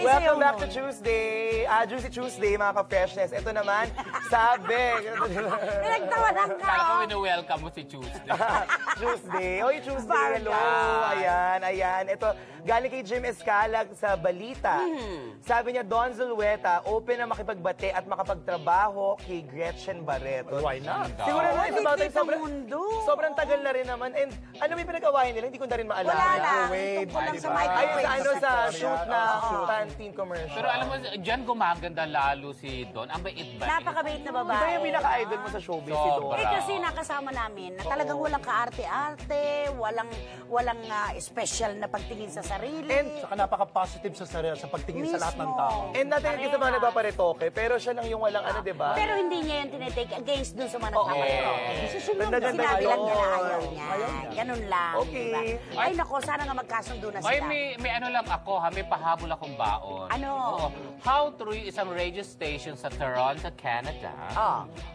Welcome back to Tuesday. Juicy Tuesday, mga ka-freshness. Ito naman, sabi. Pinagtawanan ka. Kala ko wini-welcome mo si Tuesday. Tuesday. Oy, Tuesday. Hello. Ayan. Ito, galing kay Jim Escalag sa balita. Sabi niya, Don Zulueta, open na makipagbate at makapagtrabaho kay Gretchen Barreto. Why not? Siguro na isa about sobrang tagal na rin naman. And ano may pinag-awayan nila, hindi ko na rin maalala. Wala lang. Microwave, Tungkol lang sa diba? microwave. Ayun, sa sector. shoot na Pantene commercial. Pero alam mo, dyan gumaganda lalo si Don. Ang bait-bait. Napakabait na babae. Iba yung pinaka-idol mo sa showbiz, si Don. Sobra. Kasi nakasama namin na talagang walang kaarte-arte, walang special na pagtingin sa sarili. And Saka napaka-positive sa sarili, sa pagtingin sa lahat ng tao. And natin sa mga nagpaparetoke, pero siya lang yung walang ano, di ba? Pero hindi niya yung tinitake against dun sa mga nagpaparetoke. Ganda-ganda Sinabi lang niya na yun. ayaw niya. Ganun lang. Okay. Diba? Ay nako, sana nga magkasundo na Ay, sila. may ano lang ako, may pahabol akong baon. Ano? Oo. How True, isang radio station sa Toronto, Canada,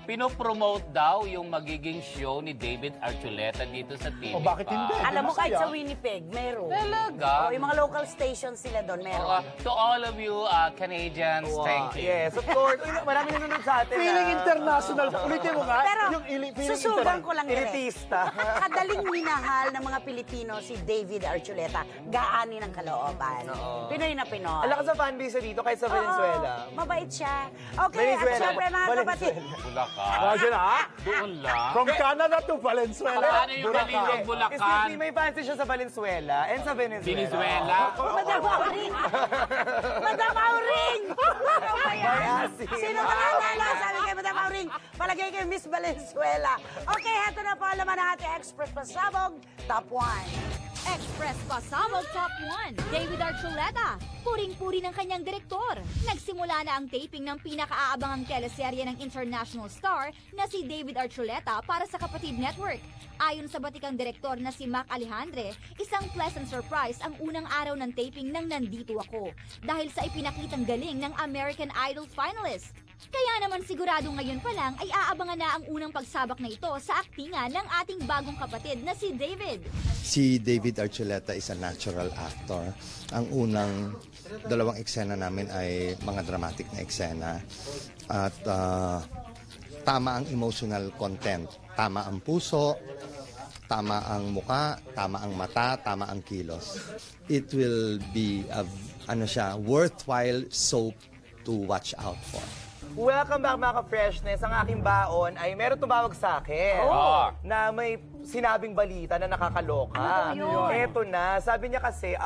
pinopromote daw yung magiging show ni David Archuleta dito sa TV. O, bakit hindi? Alam mo, kahit Masaya. sa Winnipeg, meron. Talaga? O, yung mga local stations sila doon, meron. To all of you Canadians, thank you. Yes, of course. Uy, maraming nanonood sa atin. Feeling international. Ulitin mo nga. Pero, feeling susugan ko lang direct. Elitista. Kadaling minahal ng mga Pilipino si David Archuleta. Gaani ng kalooban. Pinoy na Pinoy. Alam ka sa fanbase dito kahit sa Venezuela. Oo, mabait siya. Okay, Venezuela. at syempre mga kapatid. Bulacan. Imagine, ha? Doon lang. From Canada to Valenzuela. Paano yung Baliwag, Bulacan? Excuse me, may fancy siya sa Valenzuela and sa Venezuela. Venezuela? Madam Auring! Madam Auring! Ano ba yan? May asin. Sino ka nalala? Sabi kay Madam Auring, palagay kay Miss Valenzuela. Okay, heto na po ang laman ng ating Express Pasabog, Top 1. Express Pasabog Top 1, David Archuleta. Puring-puri ng kanyang direktor. Nagsimula na ang taping ng pinakaabangang teleserye ng international star na si David Archuleta para sa Kapatid Network. Ayon sa batikang direktor na si Mac Alejandre, isang pleasant surprise ang unang araw ng taping ng Nandito Ako dahil sa ipinakitang galing ng American Idol finalist. Kaya naman sigurado ngayon pa lang ay aabangan na ang unang pagsabak na ito sa aktingan ng ating bagong kapatid na si David. Si David Archuleta is a natural actor. Ang unang dalawang eksena namin ay mga dramatic na eksena. At tama ang emotional content. Tama ang puso, tama ang muka, tama ang mata, tama ang kilos. It will be a worthwhile soap to watch out for. Welcome back mga ka-freshness. Ang aking baon ay meron tumawag sa akin na may sinabing balita na nakakaloka. Ano yun? Eto na. Sabi niya kasi,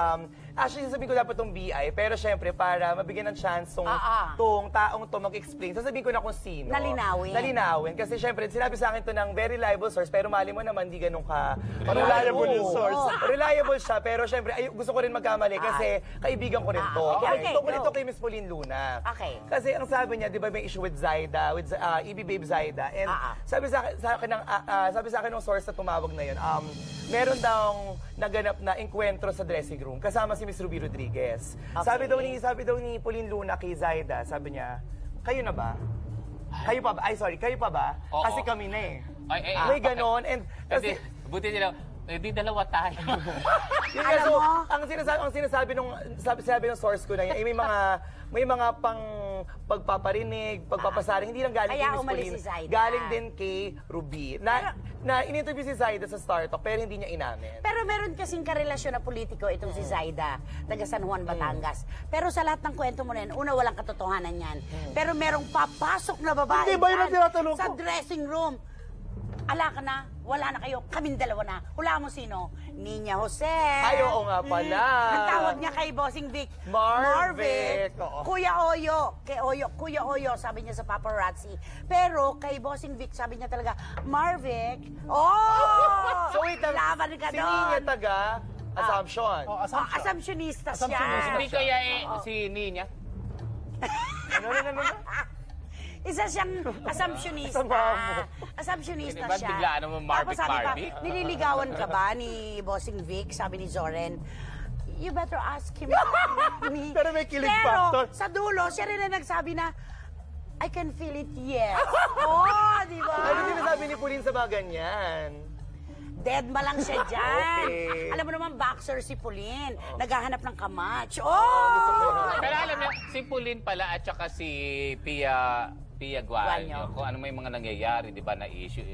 actually sasabihin ko dapat itong BI, pero syempre para mabigyan ng chance tong taong to mag-explain, sasabihin ko na kung sino. Nalinawin. Kasi syempre, sinabi sa akin to ng very reliable source, pero mali mo naman, di ganun ka Reliable yung source. Reliable siya, pero syempre, gusto ko rin magkamali kasi kaibigan ko rin to. Okay, Tungkol go. ito kay Miss Pauline Luna. Okay. Kasi ang sabi niya, di ba may issue with Zaida, with EB Babe Zaida. And sabi sa akin ng source na tumawag na yun, meron daw naganap na enkwentro sa dressing room kasama si Miss Ruby Rodriguez. Okay. Sabi daw ni Pauline Luna kay Zaida, sabi niya, kayo na ba? Kayo pa ba? Ay, sorry, kayo pa ba? Oo. Kasi kami na eh. Ay, May ganon. And kasi, buti nila, di dalawa tayo. yun nga, so, ang sinasabi ng source ko na yan, may mga pang pagpaparinig, pagpapasaring, hindi lang galing Kaya kay Miss umalis Pauline, si Zaida. galing din kay Ruby. Na in-interview si Zaida sa Star Talk, pero hindi niya inamin. Pero meron kasing karelasyon na politiko itong si Zaida, taga San Juan, Batangas. Pero sa lahat ng kwento mo na yan, una, walang katotohanan yan. Pero merong papasok na babae Hindi ba yun ang tinatanong sa ko? dressing room. Ala ka na, wala na kayo, kaming dalawa na. Hula mo sino? Niña Jose. Ay, oo nga pala. Ang tawag niya kay Bossing Vic, Marvic. Oo. Kuya Oyo. Kuya Oyo, sabi niya sa paparazzi. Pero kay Bossing Vic, sabi niya talaga, Marvic. Oh! So wait, laban ka si doon. Niña taga Assumption. Assumptionista Si siya. Niña. Hindi kaya si Ninya. Ano? Isa siyang assumptionista. Sama mo. Assumptionista Ba't siya. biglaan naman Marvic, Tapos sabi pa, Marvic? nililigawan ka ba ni Bossing Vic? Sabi ni Zoren, you better ask him. Pero may kilig Pero factor. sa dulo, siya rin na nagsabi na, I can feel it, yes. Oh, di ba? Ano sinasabi ni Pauline sa mga ganyan? Dead ma lang siya dyan. Okay. Alam mo naman, boxer si Pauline. Naghahanap ng kamatch. Oh! Pero alam niyo, si Pauline pala at saka si Pia Guanyo, kung ano may mga nangyayari, di ba, na issue,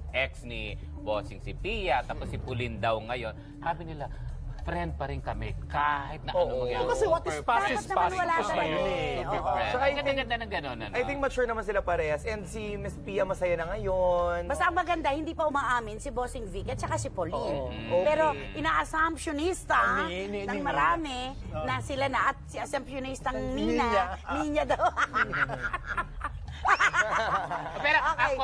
ex ni bossing si Pia, tapos si Pauline daw ngayon, sabi nila, friend pa rin kami kahit na ano mangyayari. Kasi what is past is past. Wala Ito na pa yun eh. eh. Oo. So, I think- Ganda ng gano'n. Ano? I think mature naman sila parehas. And si Miss Pia masaya na ngayon. Basta ang maganda, hindi pa umaamin si Bossing Vic at saka si Pauline. Okay. Pero ina-assumptionista Ni ng Nina. marami na sila na at si assumptionistang Nina. Nina daw. Pero Okay.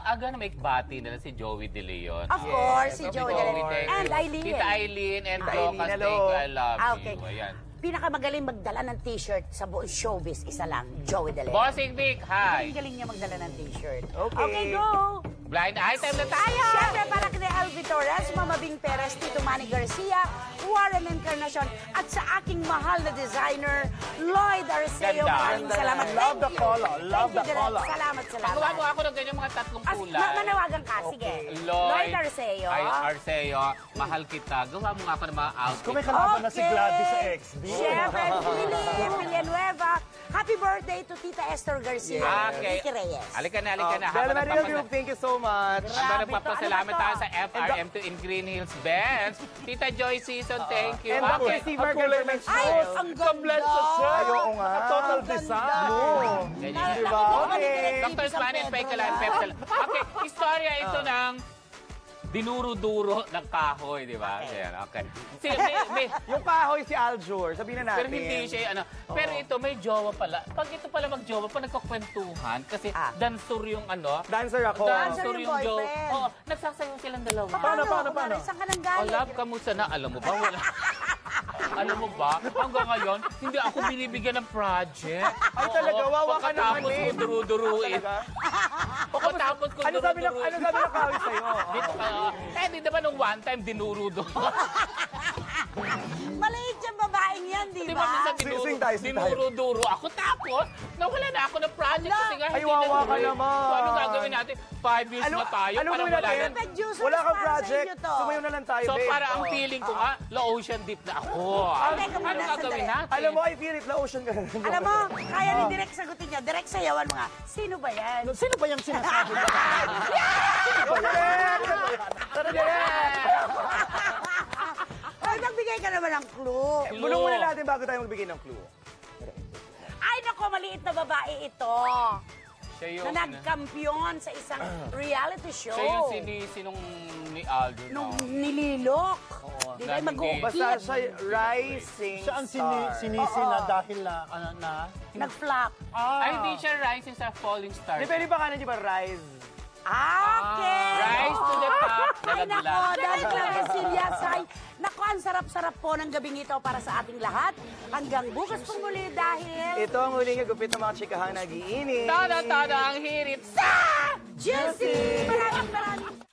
I'm gonna make bati nila si Joey De Leon. Of course, si Joey De Leon. De And Eileen. Tita Eileen and Tita Flo Eileen, Castanco, hello. I love Okay. you. Ayan. Pinakamagaling magdala ng t-shirt sa buong showbiz, isa lang, Joey De Leon. Bossing Vic, hi! Ang galing niya magdala ng t-shirt. Okay. Go! Blind item na tayo! Siyempre, para kina Elvie Torres, Mama Bing Perez, Tito Manny Garcia, Warren Encarnacion, at sa aking mahal na designer, Lloyd Arceo. Ganda. Maraming salamat. Love Thank the you. color. Love Thank you, the Direk. color. Salamat. Pagawa mo ako ng ganyan mga tatlong kulay. Manawagan ka, sige. Lloyd Arceo. Ay, Arceo, mahal kita. Gawa mo nga ako ng mga outfit. Kung may kalaban na si Gladys sa XB. Siyempre, Villanueva. Happy birthday to Tita Esther Garcia. Okay. Vicky Reyes. Halika na. Bella Habang Maria Group, thank you so much. Habang Grabe nagpapasalamat to. Ano ba tayo to? sa FRM2 in Green Hills Benz. Tita Joy Season, thank you. And Dr. Okay. Steve Marker kulay for my ng Ay, show. ang ganda. Ay, oo nga. Total Ang ganda. design. Ganyan. Diba? Okay. Dr. Spanish Pekalan Pepsal. Okay, istorya ito ng dinuro-duro ng kahoy, di ba? Okay. Ayan, okay. May, Yung kahoy si Aljur, sabihin na natin. pero hindi siya, ano. Pero ito, may jowa pala. Pag ito pala mag-jowa, pag nagkakwentuhan, kasi dansur yung ano. Dancer ako. Dancer Dansur yung yung jowa. boyfriend. Oo, nagsasayaw silang dalawa. Paano? Kunwari, Saan ka nang Oh, galing? love, kamusta na? Alam mo ba? Wala. Alam mo ba? Hanggang ngayon, hindi ako binibigyan ng project. Ay, talaga, wawa ka naman Pagkatapos eh. ko duru-duruin. Pagkatapos ko Ano sabi ng kahoy sa'yo? Dito ka. Eh, di ba nung one time, dinuro doon? Maliit yung babaeng yan, di Di ba ba? minsan Sing tayo. dinuro-duro ako. Tapos, nawala na ako ng project kasi nga Ay, hindi wawa ka natuloy. naman. So, ano gagawin natin? 5 years na tayo. Ano parang gawin wala natin? na. Perfect juicers Wala kang para sa project. inyo to. Sumayo na lang tayo, So, babe. para ang Oo. feeling ko nga, ocean deep na ako. Teka muna, Ano gagawin sandali. natin? Alam mo, I feel it, la-ocean ka na. Alam mo, kaya ni Direk sagutin niya. Direk sayawan mo nga. Sino ba yan? Sino ba yung sinasabi ba? Tara, direct! Ay, magbigay ka naman ng clue. Bulong muna natin bago tayo magbigay ng clue. Ay, nako, maliit na babae ito. Siya yung, Na nagkampiyon sa isang reality show. siya yung sinong ni Aldo. Nung nililok. Di ba? na Mag-uukit. Basta siya rising Siya ang star. sinisi na dahil na Nag-flop. Ay, hindi siya rising sa falling star. Di pwede pa kanan, di ba, rise? Okay. Rise to the top. Ay, nako, Nalaglag. dahil Cecilia Say. Nako, ang sarap-sarap po ng gabing ito para sa ating lahat. Hanggang bukas pong muli dahil... Ito ang huling gupit ng mga chikahang nag-iinit. Tada, ang hirit. Juicy! Maraming